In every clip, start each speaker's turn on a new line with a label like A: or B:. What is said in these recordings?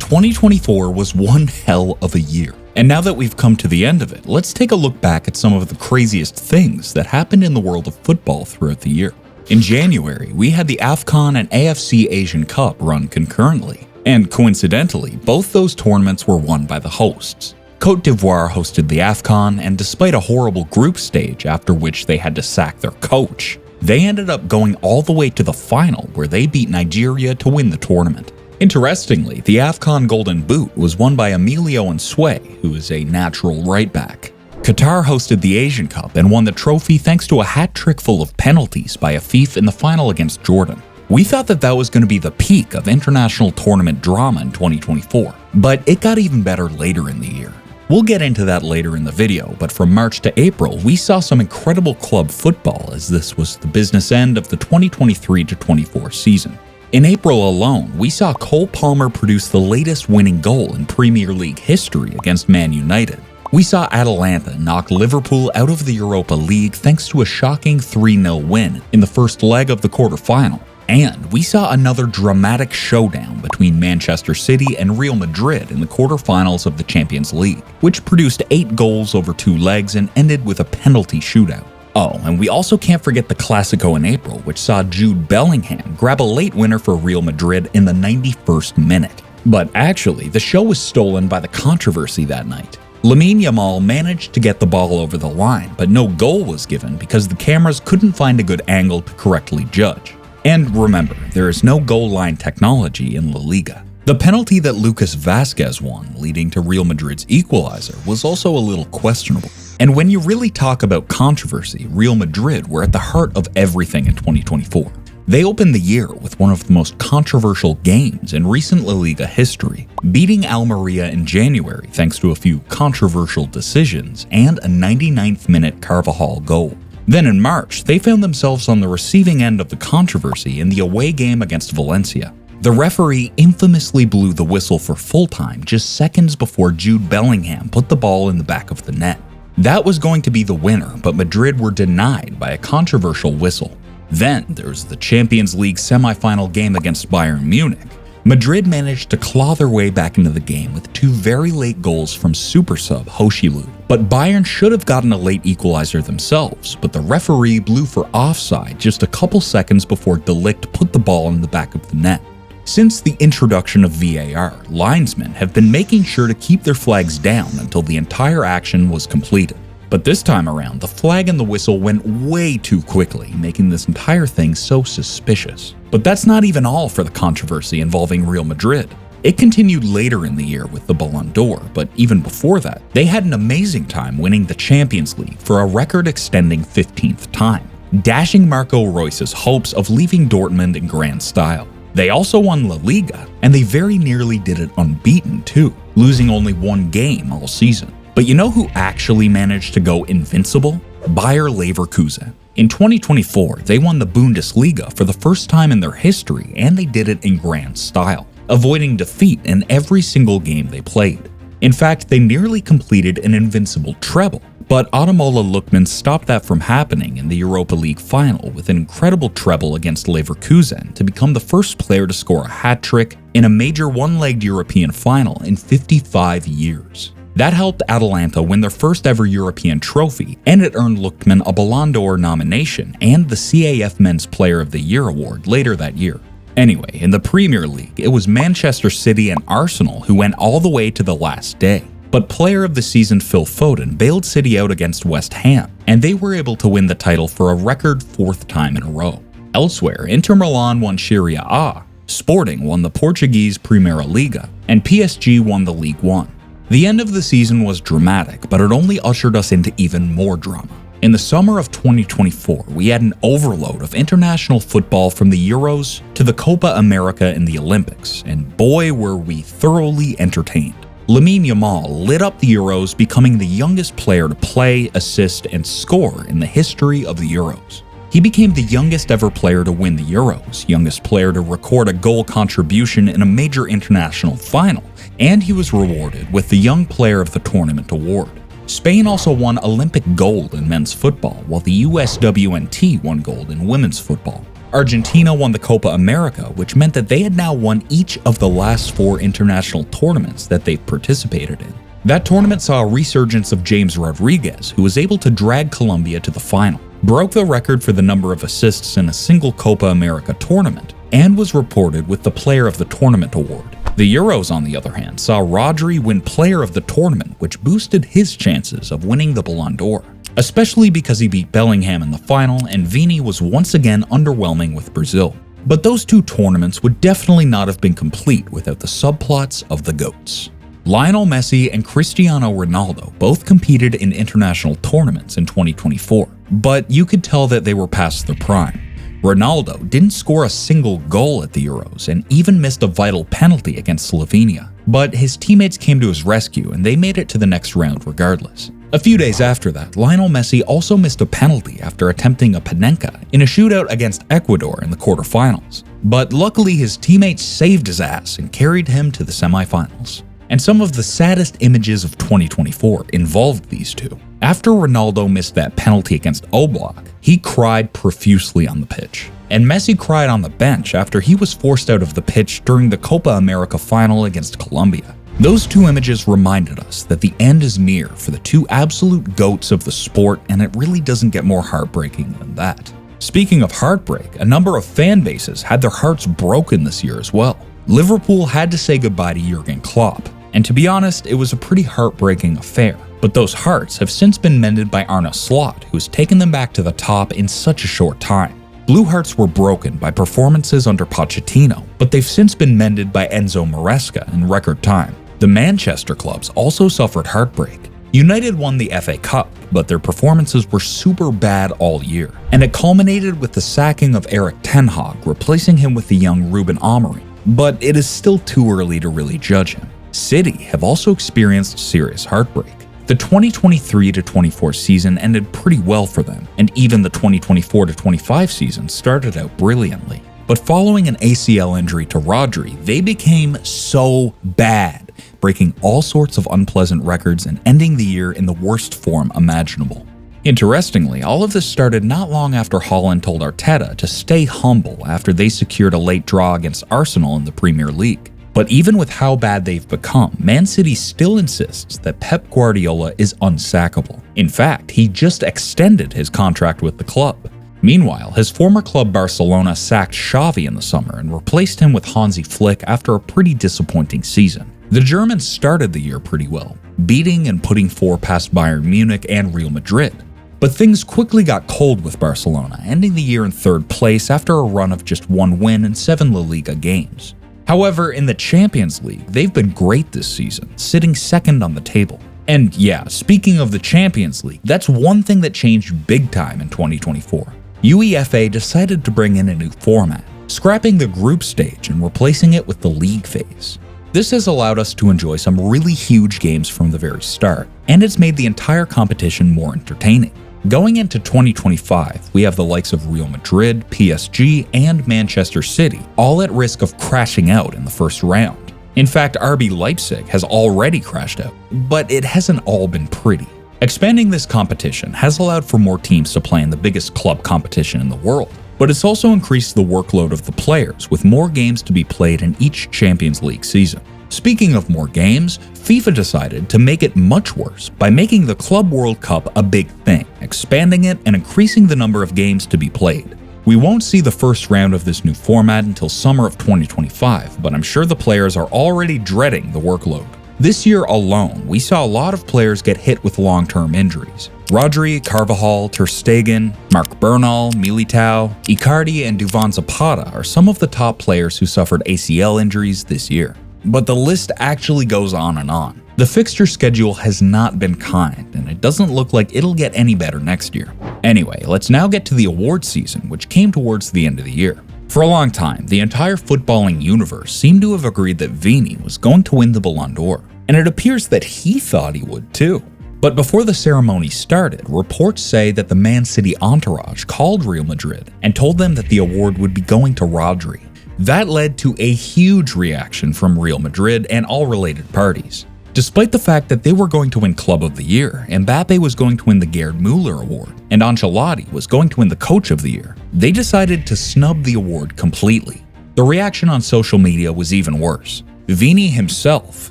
A: 2024 was one hell of a year. And now that we've come to the end of it, let's take a look back at some of the craziest things that happened in the world of football throughout the year. In January, we had the AFCON and AFC Asian Cup run concurrently. And coincidentally, both those tournaments were won by the hosts. Côte d'Ivoire hosted the AFCON, and despite a horrible group stage after which they had to sack their coach, they ended up going all the way to the final where they beat Nigeria to win the tournament. Interestingly, the AFCON Golden Boot was won by Emilio Nsue, who is a natural right back. Qatar hosted the Asian Cup and won the trophy thanks to a hat trick full of penalties by Afif in the final against Jordan. We thought that was going to be the peak of international tournament drama in 2024, but it got even better later in the year. We'll get into that later in the video, but from March to April, we saw some incredible club football as this was the business end of the 2023-24 season. In April alone, we saw Cole Palmer produce the latest winning goal in Premier League history against Man United. We saw Atalanta knock Liverpool out of the Europa League thanks to a shocking 3-0 win in the first leg of the quarterfinal. And we saw another dramatic showdown between Manchester City and Real Madrid in the quarterfinals of the Champions League, which produced 8 goals over 2 legs and ended with a penalty shootout. Oh, and we also can't forget the Clásico in April, which saw Jude Bellingham grab a late winner for Real Madrid in the 91st minute. But actually, the show was stolen by the controversy that night. Lamine Yamal managed to get the ball over the line, but no goal was given because the cameras couldn't find a good angle to correctly judge. And remember, there is no goal line technology in La Liga. The penalty that Lucas Vazquez won, leading to Real Madrid's equalizer, was also a little questionable. And when you really talk about controversy, Real Madrid were at the heart of everything in 2024. They opened the year with one of the most controversial games in recent La Liga history, beating Almeria in January thanks to a few controversial decisions and a 99th minute Carvajal goal. Then in March, they found themselves on the receiving end of the controversy in the away game against Valencia. The referee infamously blew the whistle for full time just seconds before Jude Bellingham put the ball in the back of the net. That was going to be the winner, but Madrid were denied by a controversial whistle. Then there's the Champions League semi-final game against Bayern Munich. Madrid managed to claw their way back into the game with 2 very late goals from super sub Hoshilud. But Bayern should have gotten a late equalizer themselves, but the referee blew for offside just a couple seconds before De Ligt put the ball in the back of the net. Since the introduction of VAR, linesmen have been making sure to keep their flags down until the entire action was completed. But this time around, the flag and the whistle went way too quickly, making this entire thing so suspicious. But that's not even all for the controversy involving Real Madrid. It continued later in the year with the Ballon d'Or, but even before that, they had an amazing time winning the Champions League for a record-extending 15th time, dashing Marco Reus's hopes of leaving Dortmund in grand style. They also won La Liga, and they very nearly did it unbeaten too, losing only 1 game all season. But you know who actually managed to go invincible? Bayer Leverkusen. In 2024, they won the Bundesliga for the first time in their history, and they did it in grand style, avoiding defeat in every single game they played. In fact, they nearly completed an invincible treble, but Ademola Lookman stopped that from happening in the Europa League final with an incredible treble against Leverkusen to become the first player to score a hat-trick in a major one-legged European final in 55 years. That helped Atalanta win their first ever European trophy, and it earned Lookman a Ballon d'Or nomination and the CAF Men's Player of the Year award later that year. Anyway, in the Premier League, it was Manchester City and Arsenal who went all the way to the last day. But player of the season Phil Foden bailed City out against West Ham, and they were able to win the title for a record 4th time in a row. Elsewhere, Inter Milan won Serie A, Sporting won the Portuguese Primeira Liga, and PSG won the Ligue 1. The end of the season was dramatic, but it only ushered us into even more drama. In the summer of 2024, we had an overload of international football from the Euros to the Copa America and the Olympics, and boy were we thoroughly entertained. Lamine Yamal lit up the Euros, becoming the youngest player to play, assist, and score in the history of the Euros. He became the youngest ever player to win the Euros, youngest player to record a goal contribution in a major international final, and he was rewarded with the Young Player of the Tournament award. Spain also won Olympic gold in men's football, while the USWNT won gold in women's football. Argentina won the Copa America, which meant that they had now won each of the last 4 international tournaments that they've participated in. That tournament saw a resurgence of James Rodriguez, who was able to drag Colombia to the final, broke the record for the number of assists in a single Copa America tournament, and was reported with the Player of the Tournament award. The Euros, on the other hand, saw Rodri win Player of the Tournament, which boosted his chances of winning the Ballon d'Or, especially because he beat Bellingham in the final and Vini was once again underwhelming with Brazil. But those 2 tournaments would definitely not have been complete without the subplots of the GOATs. Lionel Messi and Cristiano Ronaldo both competed in international tournaments in 2024, but you could tell that they were past their prime. Ronaldo didn't score a single goal at the Euros and even missed a vital penalty against Slovenia, but his teammates came to his rescue and they made it to the next round regardless. A few days after that, Lionel Messi also missed a penalty after attempting a panenka in a shootout against Ecuador in the quarterfinals, but luckily his teammates saved his ass and carried him to the semifinals. And some of the saddest images of 2024 involved these two. After Ronaldo missed that penalty against Oblak, he cried profusely on the pitch. And Messi cried on the bench after he was forced out of the pitch during the Copa America final against Colombia. Those 2 images reminded us that the end is near for the 2 absolute GOATs of the sport, and it really doesn't get more heartbreaking than that. Speaking of heartbreak, a number of fan bases had their hearts broken this year as well. Liverpool had to say goodbye to Jurgen Klopp. And to be honest, it was a pretty heartbreaking affair. But those hearts have since been mended by Arne Slot, who has taken them back to the top in such a short time. Blue hearts were broken by performances under Pochettino, but they've since been mended by Enzo Maresca in record time. The Manchester clubs also suffered heartbreak. United won the FA Cup, but their performances were super bad all year. And it culminated with the sacking of Erik ten Hag, replacing him with the young Ruben Amorim. But it is still too early to really judge him. City have also experienced serious heartbreak. The 2023-24 season ended pretty well for them, and even the 2024-25 season started out brilliantly. But following an ACL injury to Rodri, they became so bad, breaking all sorts of unpleasant records and ending the year in the worst form imaginable. Interestingly, all of this started not long after Haaland told Arteta to stay humble after they secured a late draw against Arsenal in the Premier League. But even with how bad they've become, Man City still insists that Pep Guardiola is unsackable. In fact, he just extended his contract with the club. Meanwhile, his former club Barcelona sacked Xavi in the summer and replaced him with Hansi Flick after a pretty disappointing season. The Germans started the year pretty well, beating and putting 4 past Bayern Munich and Real Madrid. But things quickly got cold with Barcelona, ending the year in 3rd place after a run of just 1 win and 7 La Liga games. However, in the Champions League, they've been great this season, sitting 2nd on the table. And yeah, speaking of the Champions League, that's one thing that changed big time in 2024. UEFA decided to bring in a new format, scrapping the group stage and replacing it with the league phase. This has allowed us to enjoy some really huge games from the very start, and it's made the entire competition more entertaining. Going into 2025, we have the likes of Real Madrid, PSG, and Manchester City, all at risk of crashing out in the first round. In fact, RB Leipzig has already crashed out, but it hasn't all been pretty. Expanding this competition has allowed for more teams to play in the biggest club competition in the world, but it's also increased the workload of the players with more games to be played in each Champions League season. Speaking of more games, FIFA decided to make it much worse by making the Club World Cup a big thing, expanding it and increasing the number of games to be played. We won't see the first round of this new format until summer of 2025, but I'm sure the players are already dreading the workload. This year alone, we saw a lot of players get hit with long-term injuries. Rodri, Carvajal, Ter Stegen, Marc Bernal, Militao, Icardi, and Duvan Zapata are some of the top players who suffered ACL injuries this year. But the list actually goes on and on. The fixture schedule has not been kind, and it doesn't look like it'll get any better next year. Anyway, let's now get to the awards season, which came towards the end of the year. For a long time, the entire footballing universe seemed to have agreed that Vini was going to win the Ballon d'Or, and it appears that he thought he would too. But before the ceremony started, reports say that the Man City entourage called Real Madrid and told them that the award would be going to Rodri. That led to a huge reaction from Real Madrid and all related parties. Despite the fact that they were going to win Club of the Year, Mbappe was going to win the Gerd Müller Award, and Ancelotti was going to win the Coach of the Year, they decided to snub the award completely. The reaction on social media was even worse. Vini himself,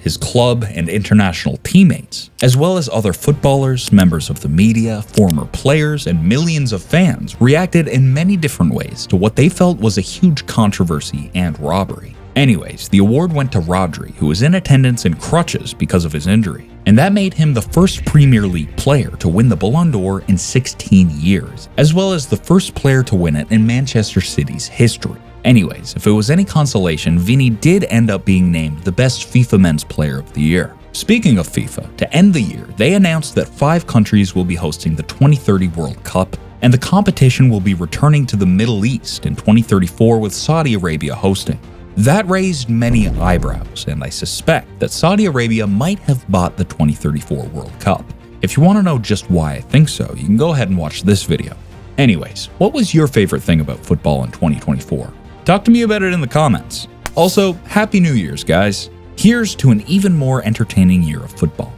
A: his club and international teammates, as well as other footballers, members of the media, former players, and millions of fans reacted in many different ways to what they felt was a huge controversy and robbery. Anyways, the award went to Rodri, who was in attendance in crutches because of his injury, and that made him the first Premier League player to win the Ballon d'Or in 16 years, as well as the first player to win it in Manchester City's history. Anyways, if it was any consolation, Vini did end up being named the best FIFA Men's Player of the Year. Speaking of FIFA, to end the year, they announced that 5 countries will be hosting the 2030 World Cup, and the competition will be returning to the Middle East in 2034 with Saudi Arabia hosting. That raised many eyebrows, and I suspect that Saudi Arabia might have bought the 2034 World Cup. If you want to know just why I think so, you can go ahead and watch this video. Anyways, what was your favorite thing about football in 2024? Talk to me about it in the comments. Also, Happy New Year's, guys. Here's to an even more entertaining year of football.